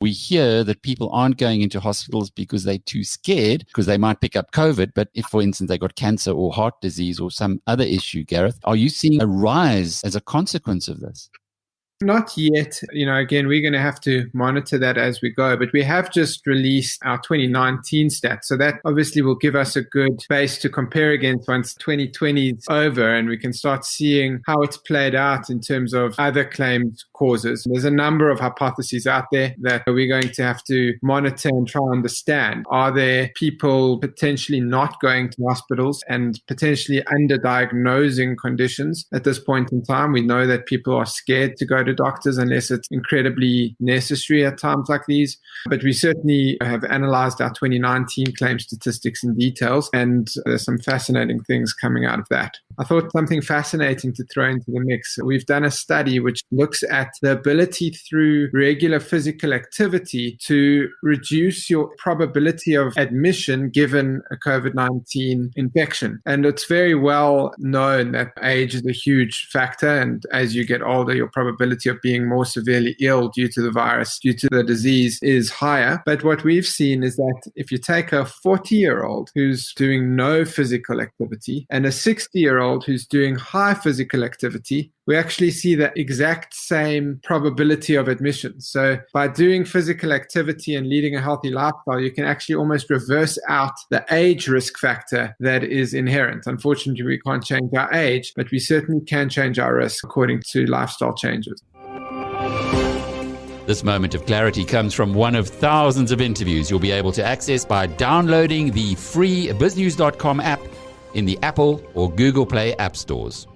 We hear that people aren't going into hospitals because they're too scared, because they might pick up COVID. But if, for instance, they got cancer or heart disease or some other issue, Gareth, are you seeing a rise as a consequence of this? Not yet. Again, we're going to have to monitor that as we go, but we have just released our 2019 stats. So that obviously will give us a good base to compare against once 2020 is over and we can start seeing how it's played out in terms of other claims causes. There's a number of hypotheses out there that we're going to have to monitor and try and understand. Are there people potentially not going to hospitals and potentially underdiagnosing conditions at this point in time? We know that people are scared to go to doctors unless it's incredibly necessary at times like these. But we certainly have analyzed our 2019 claim statistics in details, and there's some fascinating things coming out of that. I thought something fascinating to throw into the mix. We've done a study which looks at the ability through regular physical activity to reduce your probability of admission given a COVID-19 infection. And it's very well known that age is a huge factor, and as you get older, your probability of being more severely ill due to the virus, due to the disease, is higher. But what we've seen is that if you take a 40-year-old who's doing no physical activity and a 60-year-old who's doing high physical activity, we actually see the exact same probability of admission. So by doing physical activity and leading a healthy lifestyle, you can actually almost reverse out the age risk factor that is inherent. Unfortunately, we can't change our age, but we certainly can change our risk according to lifestyle changes. This moment of clarity comes from one of thousands of interviews you'll be able to access by downloading the free biznews.com app in the Apple or Google Play app stores.